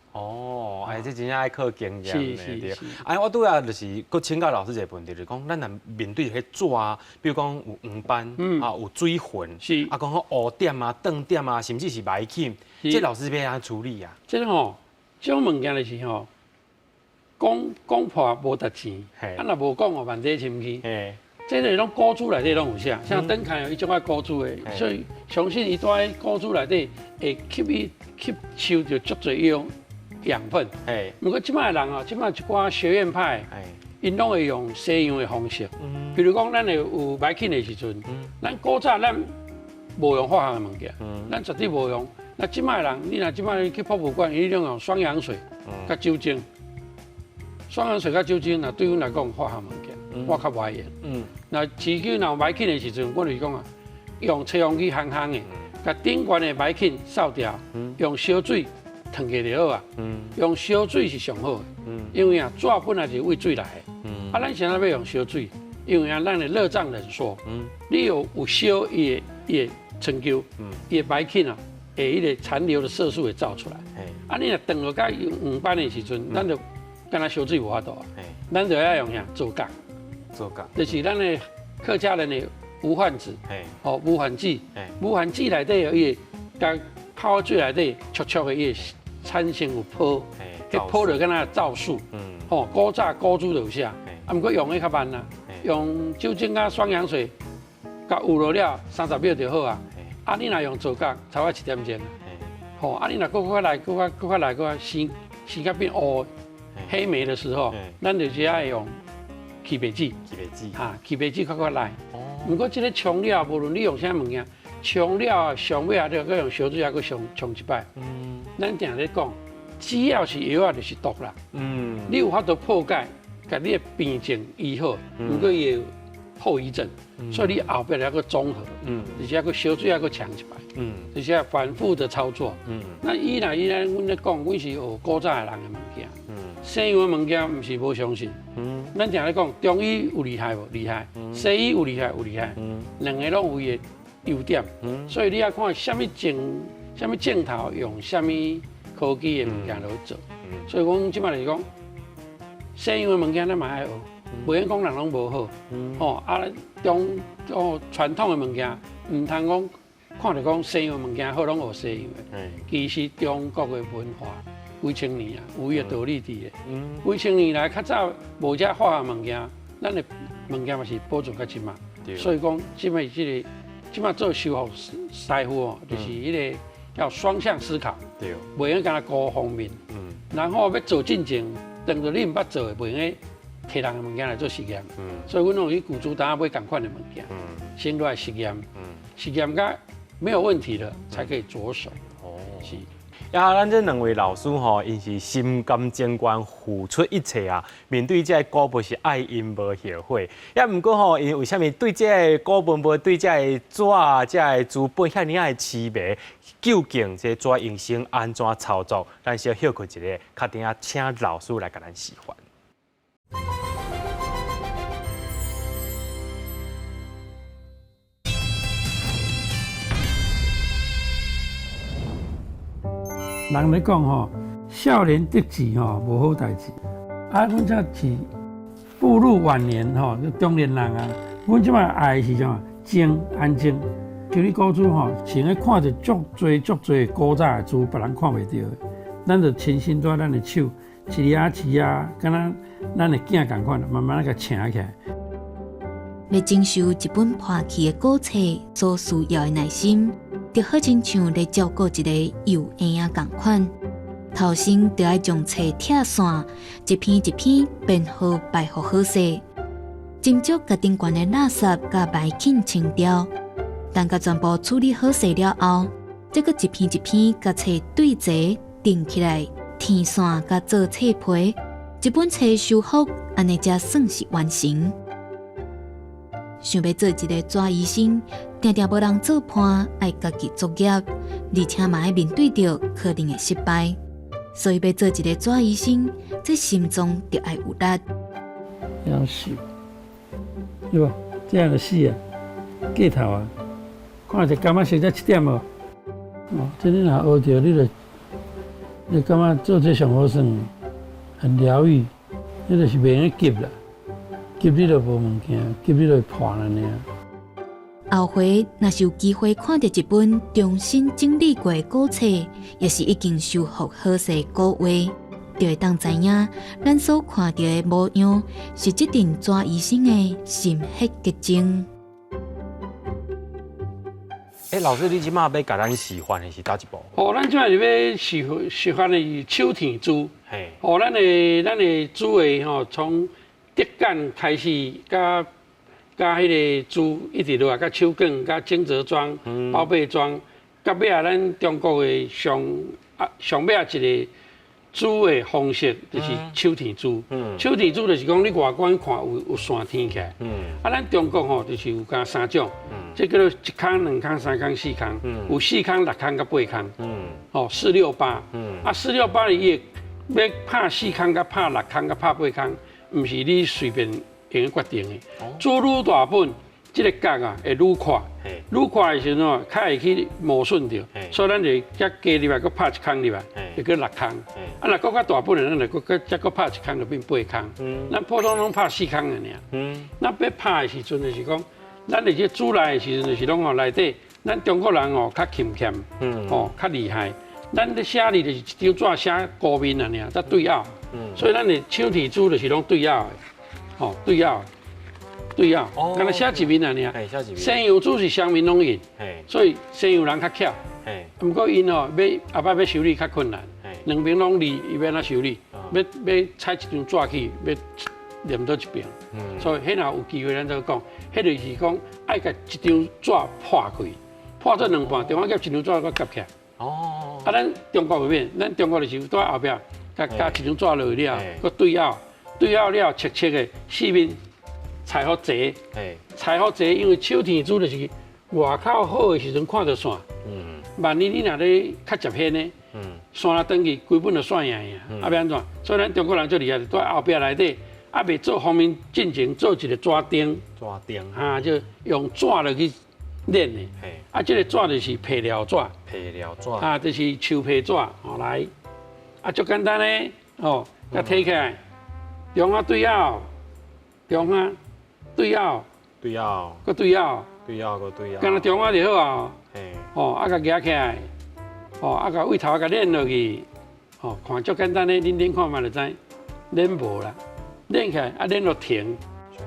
C: 这真正爱靠经验的对。我拄仔就是佫请教老师一个问题，就是讲，咱若面对迄纸啊，比如讲有黄斑有水分，讲好污点啊、断点啊，甚至是霾菌，这老师要安处理啊？
B: 这种这种物件就是吼，讲破无值钱，若无讲哦，万这深去。这个拢古书内底拢有写，像灯开有一种古书的，所以相信伊在古书内底会吸收着足侪养分。不过即摆人哦，即摆一寡学院派，因拢会用西洋的方式。比如讲，咱有霾菌的时阵，咱古早咱无用化学的物件，咱绝对无用。那即摆人，你若即摆去博物馆，伊拢用双氧水甲酒精。双氧水甲酒精，那对阮来讲化学物件，我较无爱用。那市区若有霾菌的时阵，我就是讲啊，用吹风机烘烘的，甲顶悬的霾菌扫掉，用烧水烫起就好啊。用烧水是上好的，因为啊，纸本来就是为水来的。啊，咱现在要用烧水，因为啊，咱的热胀冷缩，你有烧伊的成球，伊的霾菌啊，会迄个残留的色素会造出来。啊，你若长落甲黄斑的时阵，咱就敢若烧水无法度啊，咱就要用啥做角，就是咱的客家人的无患子，无患剂，无患剂内底有伊甲泡水内底灼灼的伊产生有泡，迄泡就敢若皂素，古早古书就有写，啊，毋过用的较慢啦，用酒精甲双氧水，甲有落了30秒就好啊。啊，你若用做角，差不多1点钟啊。啊，你若搁较来，洗甲变乌。黑莓的时候，咱就是要用起白剂，起白剂较来。不过这个冲了，无论你用啥物件，冲了上尾啊，就搁用烧水啊，搁冲一摆。咱定咧讲，只要是药啊，就是毒啦。你有法度破解，甲你的病症医好，不过也有后遗症，所以你后边要个综合，而且个烧水要个强一摆，而且反复的操作。那伊若阮咧讲，阮是学古早的人的物件。西洋的物件唔是无相信。咱常咧讲中医有厉害无？厉害。西医有厉害有厉害。两个拢有伊的优点。所以你要看什么镜头用什么科技的物件来做。所以讲即摆来讲，西洋的物件咱嘛爱学，袂用讲人拢无好。传统的物件，唔通讲看着讲西洋的物件好，拢学西洋的。其实中国的文化几千年啊，有伊的道理伫的。几千年来，较早无遮化学物件，咱的物件嘛是保存到即嘛。所以讲，即摆做修复师傅哦，就是迄个要双向思考，袂用干那高方面。然后要做进前，当作你唔捌做的，袂用摕人的物件来做实验。所以阮用去雇主单买同款的物件，先来实验，实验甲没有问题了，才可以着手。是。
C: 呀，咱这两位老师吼，因是心甘情愿付出一切啊。面对这个古文是爱因无后悔。也毋过吼，因为什么对这个古文无对这个纸、这个资本遐尔的痴迷，究竟这纸用心安怎操作？咱先休息一下，确定请老师来甲咱示范。
B: 人咧讲吼，少年得志吼无好代志，阮则是步入晚年吼，中年人啊，阮即摆爱是啥？静安静。像你古书吼，像咧看着足多古早的书，别人看袂到的，咱就亲身在咱的手，一字啊，敢若咱的囝共款，慢慢甲请起来。
A: 要经受一本破弃的古册所需要的耐心。就好亲像咧照顾一个幼婴仔共款，头先就要将册拆线，一篇一篇编好摆好好势，斟酌甲顶悬的垃圾甲白菌清掉，等甲全部处理好势了后，再搁一篇一篇甲册对齐钉起来，填线甲做册皮，一本册修复，安尼才算是完成。想要做一个纸医生，定定无人做伴，爱家己作业，而且嘛爱面对着可能的失败。所以要做一个纸医生，这心中就爱有力。
B: 要死，对吧？这样就死啊，过头啊！看者感觉实在7点哦。这你若学着，你感觉做这上好算，很疗愈。你就是袂用急啦。急你就无物件，急你就破了呢。
A: 后回若是有机会看到一本重新整理过的古册，也是已经修复好势的古画，就会当知影咱所看到的模样是这阵纸医生的心血结晶。
C: 老师，你即马要甲咱示范的是叨一部？
B: 咱即摆是要示范的是手填珠。咱的珠画吼，从竹竿开始，甲迄个珠一直落来，甲手卷、甲金泽庄、宝贝庄，甲尾啊，咱中国的上尾啊一个珠的方式，就是手填珠。手填珠就是讲你外观看有线填起来。咱中国吼就是有加3种，这叫做1空、2空、3空、4空，有4空、6空、甲8空。468。468伊要拍4空、甲拍6空、甲拍8空。唔是你随便用决定的，做愈大本，这个角啊会愈快，愈快的时候哦，较会去磨损掉，所以咱就再加入来，搁拍1空入来，就叫6空。若搁较大本的，咱就再拍1空就变8空。咱普通拢拍4空的尔。咱要拍的时阵就是讲，咱伫这煮来的时阵就是拢内底，咱中国人较勤俭，较厉害。咱咧写字就是一张纸写高面啊尔，才对拗。所以咱的手提珠就是拢对拗的，对拗，敢若写一面啊尔。西洋珠是双面拢印，所以西洋人较巧。不过因后要修理较困难，两边拢利，伊要哪修理？要采一张纸去，要连倒一边。所以迄若有机会，咱就讲，迄就是讲爱甲一张纸破开，破做2半，中间夹一张纸搁夹起来。咱中国袂免，咱中国就是在后壁。加一张纸落去了，搁对拗了，切的4面裁好斜，因为手填珠就是外口好的时阵看到线，万一你若咧较接偏呢，线啊登去，规本就散赢呀，啊，要安怎？所以咱中国人最厉害，在后壁内底，啊，未做方面进前做一个纸钉，啊，就用纸落去练的，啊，这个纸就是皮料纸，啊，就是树皮纸，哦来，啊，足简单嘞，哦，甲摕起来，中啊对拗，中啊对拗，搁对拗，干那中啊就好啊，哦，啊，甲夹起来。哦，啊，甲位头甲练落去，哦，看足简单嘞，恁练看嘛就知，练无啦，练起来啊练落停。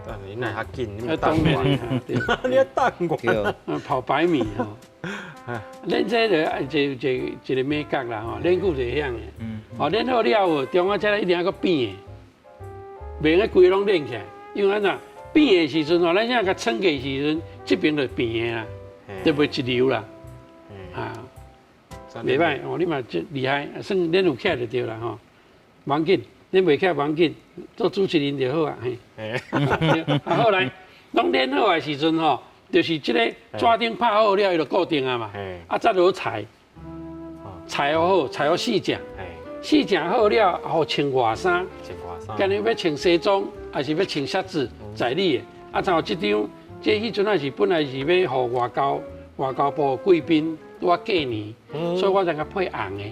C: 但是你那较紧，你
B: 当然，
C: 你要等我。
B: 跑100米吼，练这就一个美角啦吼，练久就会晓的。哦，练好了后，中啊才一定要搁变的，袂用规拢练起来，因为安怎变的时阵吼，咱现在甲撑的时阵，这边就变的啦，就袂一流啦，啊。袂歹哦，你嘛真厉害，算练有起来就对啦吼。无要紧，练袂起来无要紧，做主持人就好啊。嘿，啊好来，拢练好的时阵吼，就是即个纸钉拍好了，伊就固定啊嘛。啊，再落裁，裁好，裁好四件，四件好了后穿外衫，今日要穿西装，还是要穿靴子，在你的。啊，像即张，这迄阵啊是本来是要互外交部贵宾。我过年，所以我才甲配红的，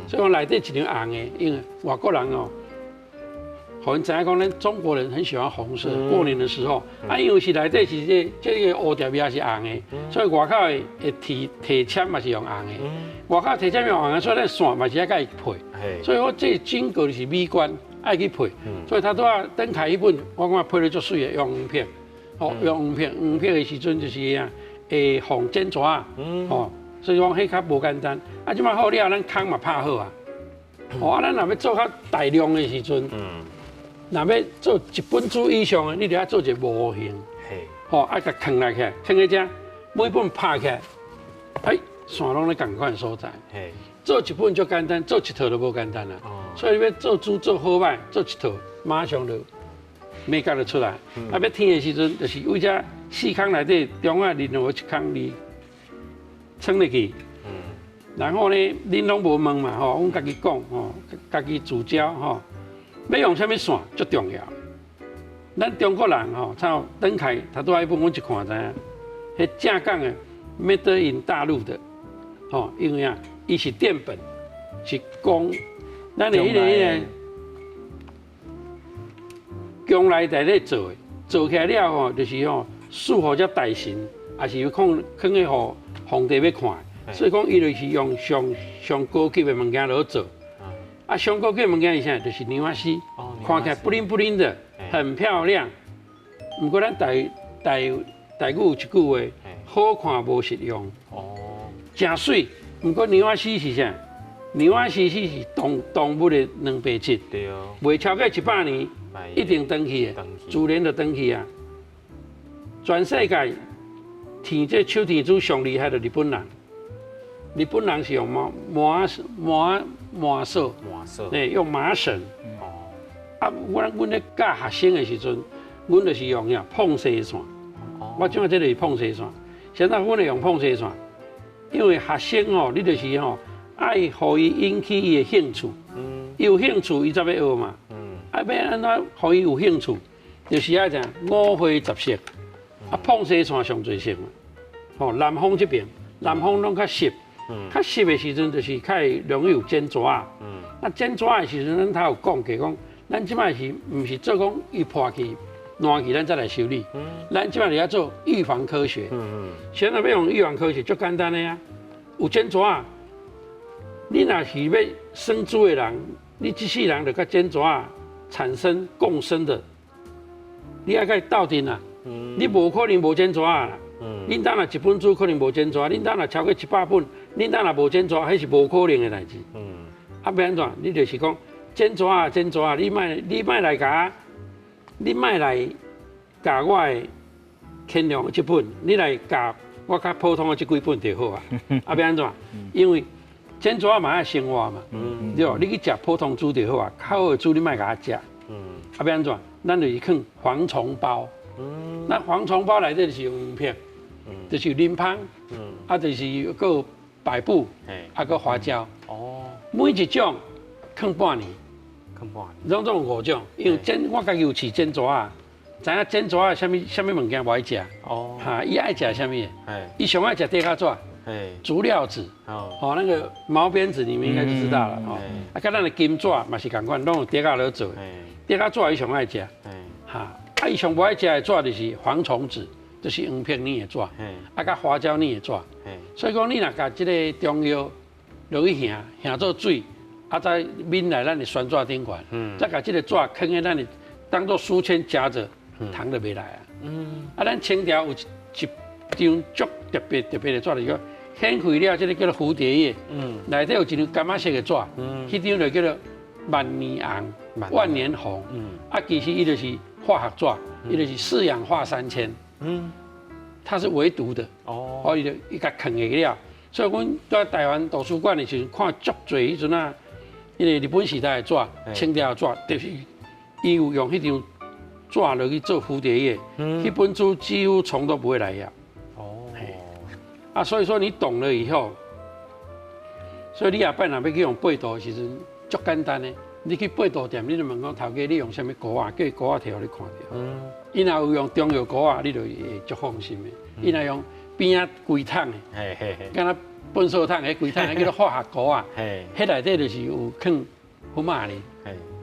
B: 所以我内底一张红的，因为外国人哦，好像知影讲，咱中国人很喜欢红色。过年的时候，啊，因为是内底是这个乌条也是红的，所以外口的提签嘛是用红的，外口提签用红的，所以咱线嘛是爱甲伊配。所以我这经过是美观，爱去配，所以他都要登开一本，我感觉配得足水的，用黄片，哦，用黄片的时阵就是啊，会红剪纸啊，哦。所以讲，迄较无简单。啊，即摆好了，咱空嘛拍好啊。哦，啊，咱若要做较大量的时阵，若要做1本书以上的，你就要做一个模型。哦，啊，甲藏来起来，藏在遮，每本拍起来，哎，线拢咧同款所在。做1本就简单，做1套就无简单啦。所以要做书做好歹，做1套，马上就美角就出来。啊，要听的时阵，就是为遮4空内底，中啊另外1空里。撑入去，然后呢，恁拢无问嘛吼，阮家己讲吼，家己自教吼，要用什么线最重要。咱中国人吼，像登开，他都爱本，阮一看知影，迄正港的 Made in 大陆的，吼，因为啊，伊是淀粉，是光，咱的迄个姜内底咧做的，做起来了吼，就是吼，适合只大型，也是放去吼。皇帝要看，所以讲伊就是用上高级的物件落做。啊，上高级的物件是啥？就是牛仔丝，看起来不灵不灵的，很漂亮。不过咱台语有一句话，好看无实用。真水。不过牛仔丝是啥？牛仔丝是动物的蛋白质，袂超过100年，一定长去的，自然就长去啊。全世界。天这手天主上厉害的日本人，日本人是用麻绳，对，用麻绳。啊，阮咧教学生的时阵，阮就是用呀碰丝线。我怎啊这就是碰丝线？现在阮会用碰丝线，因为学生哦，你就是吼爱互伊引起伊的兴趣。伊有兴趣，伊才要学嘛。啊，要安怎互伊有兴趣？就是爱怎5花10色。啊，碰丝线上最色嘛，吼，南方这边，南方拢较湿，较湿的时阵就是较容易有剪纸啊。那剪纸的时阵，咱他有讲过讲，咱即摆是毋是做讲伊破去、烂去，咱再来修理。咱即摆是要做预防科学。现在要用预防科学，足简单的呀。有剪纸啊，你若是要生猪的人，你这世人就甲剪纸啊产生共生的，你要甲伊斗阵啊。你无可能无剪纸啦，恁当若1本书可能无剪纸，恁当若超过100本，恁当若无剪纸，迄是无可能的代志。啊，要安怎？你就是讲剪纸啊，你莫来甲，你莫来甲我的轻量这本，你来甲我较普通的这几本就好啊。啊，要安怎？因为剪纸嘛爱生活嘛，对吧？你去食普通猪就好啊，较好的猪你莫甲我食。啊，要安怎？咱就是放蝗虫包。那蝗虫包内底就是用片，就是淋芳，啊，就是个百步，啊个花椒。哦。每一种放半年。放半年。拢总5种，因为我家己有饲煎蛇啊，知影煎蛇啊，什么物件不爱食。哦。哈，伊爱食什么？伊上爱食地瓜纸。竹料子。哦。那个毛鞭子你们应该就知道了。哦。啊，跟咱的金纸嘛是同款，拢有地瓜来做。地瓜纸伊上爱食。哈。啊，伊上不爱食的纸就是蝗虫子，就是黄片泥的纸，啊，甲花椒泥的纸。所以讲，你若甲这个中药落去下做水，啊，再抿来咱的酸纸顶悬，再甲这个纸放在咱的当做书签夹着，糖就袂来啊。啊，咱清朝有一张足特别的纸，就是讲显开了，这个叫做蝴蝶叶，内底有一张柑仔色的纸，迄张就叫做万年红、万年红。啊，其实伊就是化学纸，伊就是4氧化3铅，它是唯独的，哦，伊甲藏下了，所以阮在台湾图书馆的时候看足多迄阵啊，迄个日本时代的纸、清朝的纸，就是伊有用迄张纸落去做蝴蝶叶，迄本书几乎虫都不会来咬。哦，啊，所以说你懂了以后，所以你下摆若要去用八度的时阵，足简单的。你去八度店，你就问讲头家你用什么膏啊？叫伊膏啊摕互你看着。伊若有用中药膏啊，你就会足放心的。伊若用边仔规桶的，敢若糞扫桶迄规桶，迄叫做化学膏啊。迄内底就是有放福马林、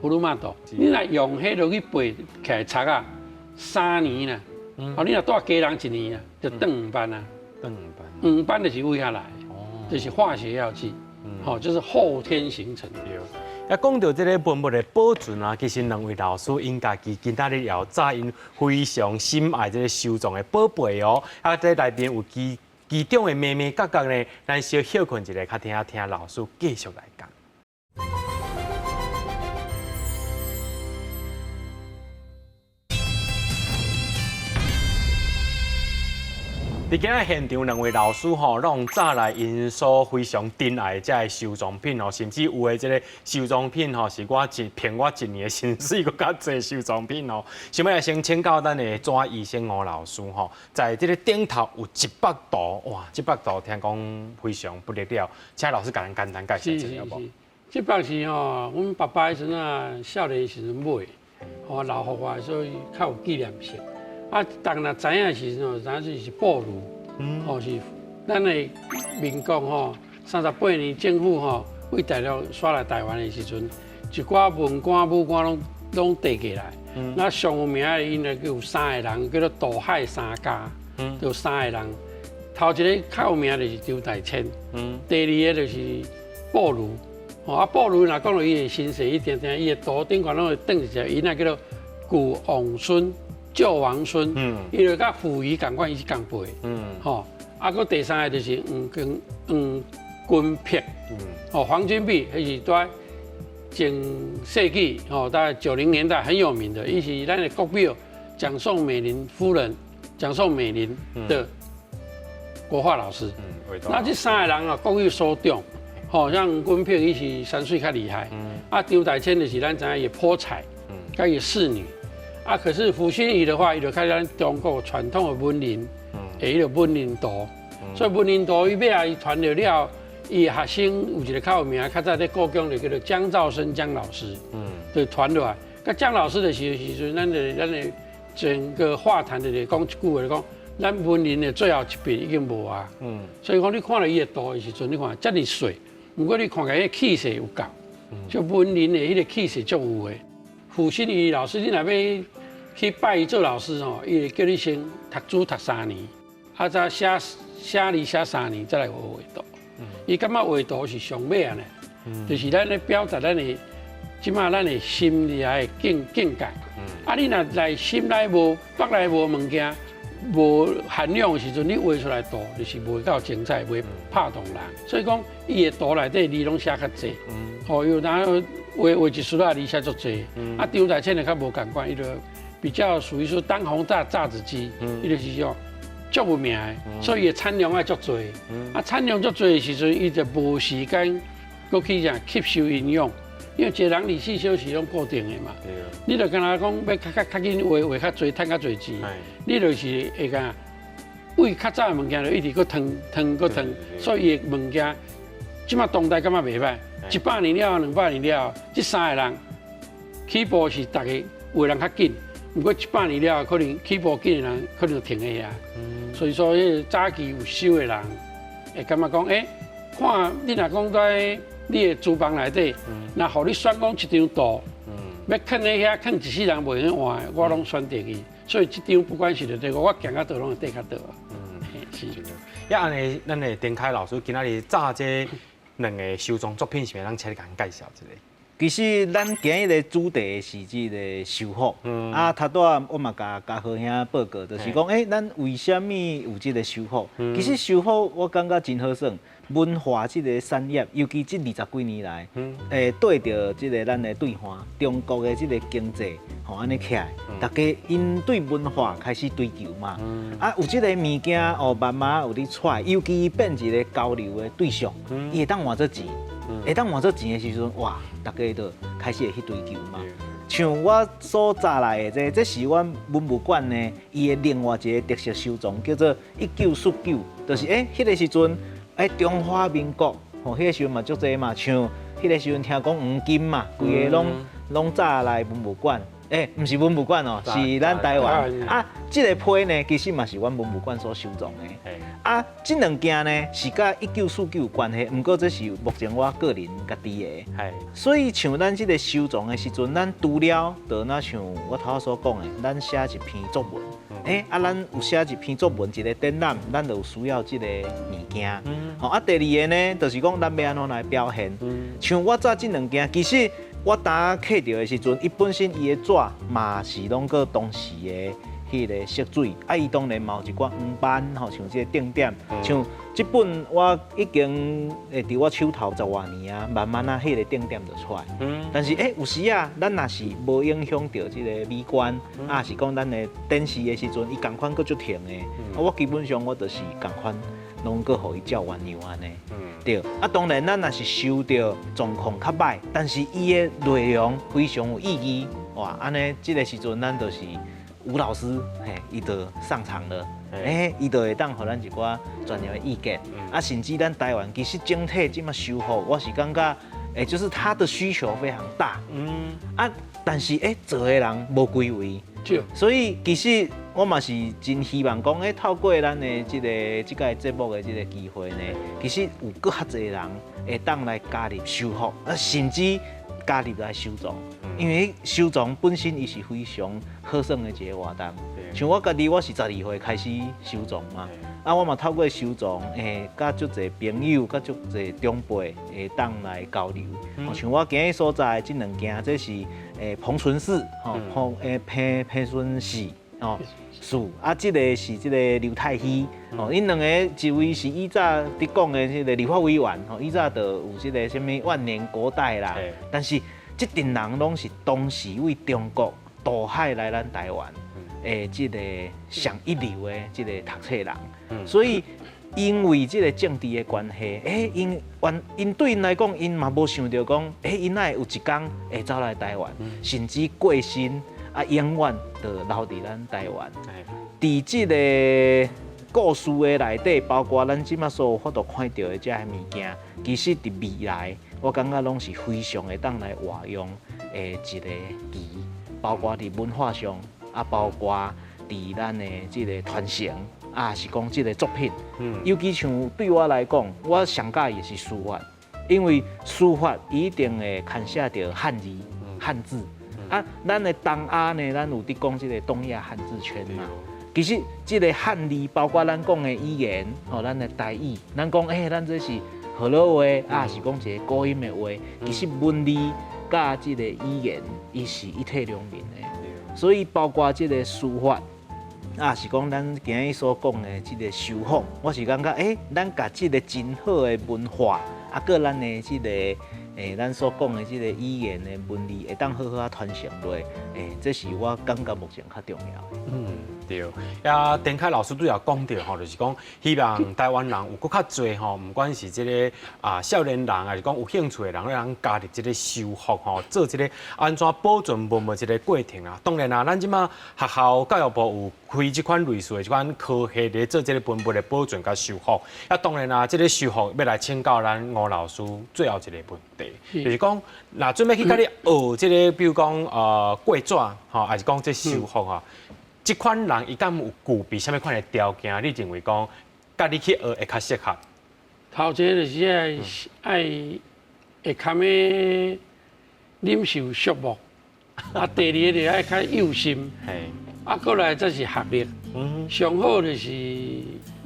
B: 葫芦马豆。你若用迄落去焙起来擦啊，3年啦。哦，你若带家人1年啊，就断5班啊。断5班就是为遐来，就是化学药剂。好，就是后天形成的。
C: 啊，讲到这个文物的保存啊，其实两位老师因家己今仔日要早因非常心爱这个收藏的宝贝哦。啊，这内边有其中的眉眉角角呢，咱小休困一下，较听老师继续来讲。伫今仔现场，两位老师吼，拢早来因所非常珍爱的这收藏品哦，甚至有的这个收藏品吼，是我骗我1年的薪水，搁较济收藏品哦。想要先请教咱的抓医生吴老师吼，在这个顶头有100图，哇，100图听讲非常不得了，请老师甲咱简单介绍一下无
B: ？100是吼，阮爸爸迄阵啊，少年时阵买，吼留互我，所以较有纪念性。啊，当若知影时阵哦，知影是布卢，吼是咱的民国吼38年政府吼为大陆刷来台湾的时阵，一寡文官武官拢带过来。那上有名的因咧有3个人，叫做渡海3家，有3个人。头一个较有名就是周大千，第二个就是布卢。哦，啊布卢若讲到伊的身世，伊定定伊的图顶悬拢会登一只，伊那叫做古王孙。救王孙，伊就甲溥仪共款，伊是共辈，吼，啊，佮第3个就是黄君璧，哦，黄君璧，迄是在前世纪，哦，大概90年代很有名的，伊是咱的国表蒋宋美龄夫人，蒋宋美龄的国画老师。那这3个人啊，各有所长，吼，像黄君璧伊是3岁较厉害，啊，周大千就是咱知影伊泼彩，甲伊仕女。啊，可是傅心怡的话，伊就开咱中国传统的文人，伊就文人图，所以文人图伊尾啊，伊传了了，伊学生有一个较有名，较早在故宫就叫做江兆生江老师，就传落来。甲江老师的时阵，咱的整个画坛的讲一句话讲，咱文人的最后一笔已经无啊，所以讲你看了伊的图的时阵，你看遮尔水，不过你看起来气势有够，就文人的迄个气势足有的。傅心怡老师，你若要去拜伊做老师吼，伊会叫你先读书读3年，啊再写字写3年，再来学画图。伊感觉画图是上尾啊呢，就是咱咧表达咱的，即马咱的心里的境界。啊，你若来心内无北内无物件，无涵养的时阵，你画出来图就是袂够精彩，袂拍动人。所以讲，伊的图内底字拢写较济，哦，有然后画一书啊，字写足济。啊，张大千就较无共款，伊就比较属于说当红炸子鸡，伊就是说足有名的，所以伊产量爱足多。啊，产量足多的时阵，伊就无时间搁去啥吸收营养，因为一个人24小时拢固定的嘛。你就跟他讲要较紧画较多，赚较多钱，你就是会讲为较早的物件就一直搁腾，所以伊的物件，即马当代感觉袂歹。100年了，200年了，这3个人起步是大家有的人较紧，不过100年了，可能起步紧的人可能就停下啊。所以说，迄早期有修的人，会感觉讲，看你若讲在你的厨房内底，若互你选讲一张图，要囥在遐囥一世人袂用换的，我拢选第去。所以这张不管是伫对我行到倒拢会对较倒啊。是。
C: 呀，安尼，咱的丁凯老师今仔日炸这2个收藏作品，是咪咱请你甲咱介绍一下？
D: 其实咱今日的主题是这个修复，头段我嘛甲好兄报告，就是讲，咱为什么有这个修复？其实修复我感觉真好耍，文化这个产业，尤其这20几年来，对着这个咱的对岸，中国的这个经济，安尼起来，大家因对文化开始追求嘛，有这个物件慢慢有咧出来，尤其变一个交流的对象，伊会当换做钱。会当换做钱的时阵，哇，大家就开始会去追求嘛。像我所查来的这是阮文物馆呢，伊的另外一个特色收藏叫做1949，就是迄个时阵，中华民国，迄个时阵嘛足济嘛，像迄个时阵听讲黄金嘛，规个拢炸来文物馆。唔是文物馆哦，是咱台湾啊。这个批呢，其实嘛是阮文物馆所收藏的。这2件呢是甲1949有关系，不过这是目前我个人家己的。所以像咱这个收藏的时阵，咱除了就那像我头仔所讲的，咱写一篇作文，咱有写一篇作文一个展览，咱就有需要这个物件。第二个呢，就是讲咱要安怎来表现。像我早这2件，其实。我当刻到的时阵，伊本身伊的纸嘛是拢个当时的迄个色水，伊当然嘛有一寡黄斑，像这个定点，像这本我已经伫我手头10多年啊，慢慢迄个定点就出来。但是有时啊，咱若是无影响到这个美观，是讲咱的展示的时阵，伊共款佫足停的，我基本上我就是共款。拢个互伊照原样安尼，对。当然咱若是收到状况较歹，但是伊的内容非常有意义，哇！安尼这个时阵咱就是吴老师，伊就上场了，伊就会当互咱一寡专业的意见，甚至咱台湾其实整体即马修复，我是感觉，就是它的需求非常大，但是做的人无归位。所以其实我嘛是真希望讲，透过咱的这个节目的这个机会呢，其实有搁较侪人会当来加入修复，甚至加入来收藏，因为收藏本身伊是非常好耍的一个活动。像我家己，我是12岁开始收藏嘛，我嘛透过收藏，甲足侪朋友，甲足侪长辈会当来交流。像我今日所在这2件，这是彭春氏，彭春氏树，这个是这个刘太熙，因2个一位是以早伫讲的这个立法委员，以早就有这个什么万年国代啦，但是这群人拢是当时为中国渡海来咱台湾。这个上一流的这个读册人，所以因为这个政治的关系，因对因来讲，因嘛无想到讲，因哪会有一天会走来台湾，甚至过身永远就留伫咱台湾。伫这个故事的内底，包括咱即马所有法度看到的这些物件，其实伫未来，我感觉拢是非常会当来活用一个词，包括伫文化上。包括伫咱的这个传承，是讲这个作品，尤其像对我来讲，我上喜也是书法，因为书法一定会牵涉到汉字，咱的东亚呢，咱有伫讲这个东亚汉字圈嘛。其实这个汉字，包括咱讲的语言，咱的台语，咱讲咱这是河洛话，是讲一个古音的话，其实文字甲这个语言，伊是一体两面的。所以包括这个书法，是讲咱今日所讲的这个修复，我是感觉，咱把这个真好的文化，搁咱的这个，咱所讲的这个语言的文字，会当好好传承落，这是我感觉目前较重要的。
C: 对，呀，丁凯老师都有讲到吼，就是讲希望台湾人有搁较侪吼，不管是这个少年人，还是讲有兴趣的人，让人加入这个修复吼，做这个安怎保存文物这个过程啊。当然啦，咱即马学校教育部有开这款类似的这款科系咧，做这个文物的保存甲修复。啊，当然啦，这个修复要来请教咱吴老师最后一个问题，就是讲，那准备去甲你学这个，比如讲过纸吼，还是讲这修复啊。这款人伊敢有具备什么款的条件？你认为讲，甲你去学会较适合？
B: 头一个就是爱会堪的忍受寂寞，啊，第二个就是爱较有心，啊，过来则是学历，上好就是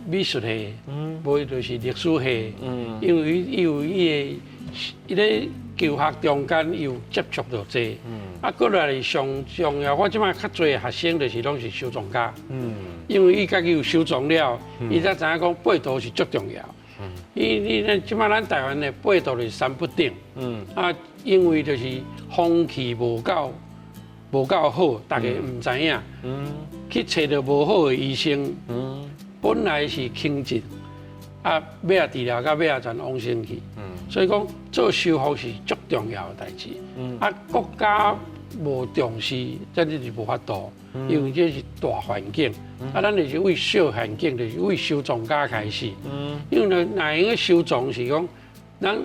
B: 美术系，无就是历史系，因为伊有伊咧求学中间有接触到这，啊，过来上重要，我即摆较侪学生就是拢是收藏家，因为伊家己有收藏了，伊才知影讲八图是足重要。你即摆咱台湾的八图是三不定，啊，因为就是风气无够好，大家唔知影，去找到无好的医生，本来是轻症，啊，要治疗到要全往生去。所以讲做修复是足重要的代志，啊，国家无重视，这就是无法度，因为这是大环境，啊，咱就是为小环境，就是为收藏家开始，因为哪样个收藏是讲，咱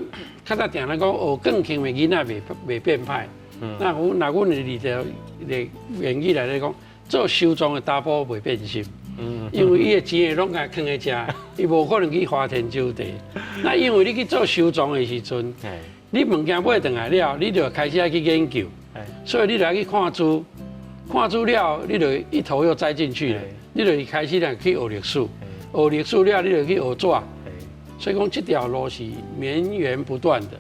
B: 较早定咱讲学更轻的囡仔袂变歹，那阮的里头的原语来讲，做收藏的查甫袂变心。因为伊的钱拢甲囥在遮，伊无可能去花天酒地。那因为你去做收藏的时阵，你物件买回来了，你就开始要去研究，所以你就要去看资料，你就一头又栽进去了，你就开始来去学历史，学历史了，你就去学纸。所以讲这条路是绵延不断的。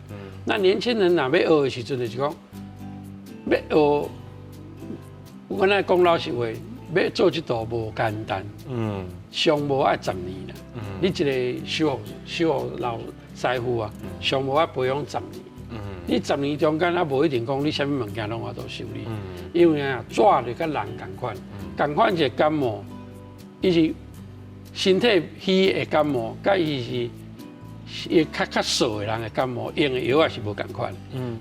B: 那年轻人若要学的时阵，就是讲要学，我来讲老实话。要做这道无简单，上无爱10年啦。你一个修复老师傅啊，上无爱培养10年。你10年中间啊，无一定讲你什么物件拢我都修理，因为啊，纸就甲人共款一个感冒，伊是身体虚的感冒，甲伊是较瘦的人的感冒，用的药也是无共款。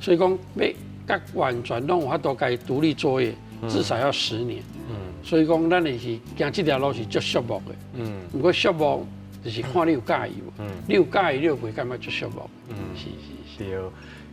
B: 所以讲要甲完全拢有法度家独立作业，至少要10年。所以讲，咱就是行这条路是足寂寞的。不过寂寞就是看你有介意无。你有介意，你就袂感觉足寂寞。是。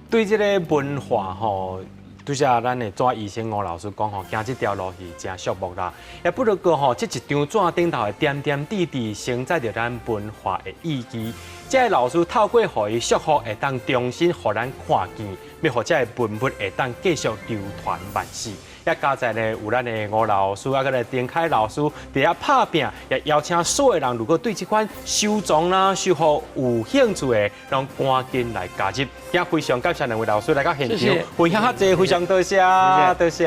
C: 对这个文化吼，拄则咱的纸医生吴老师讲吼，行这条路是真寂寞啦。也不如过吼，这一张纸顶头的点点滴滴，承载着咱文化的意义。这个老师透过互伊修复，会当重新互咱看见，要互这个文物会当继续流传万世。也加在呢，有咱的吴老师，啊，个来丁凯老师伫遐拍拼，也邀请所有人，如果对这款收藏啦、修复有兴趣的，让赶紧来加入。也非常感谢两位老师来到现场，分享较济，非常多谢，多谢。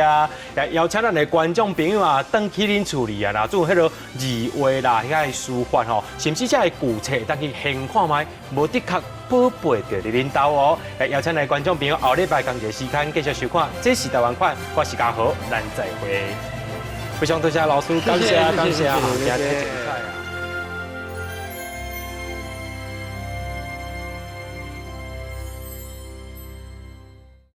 C: 也邀请咱的观众朋友啊，登去恁厝里啊，啦，做迄个字画啦，遐个书法吼，甚至这个古册，当去现看卖，无的确宝贝着你领导哦。也邀请来观众朋友后礼拜同一时间继续收看，这是台湾款，我是嘉豪，咱再会。非常多谢老师，感谢，谢谢。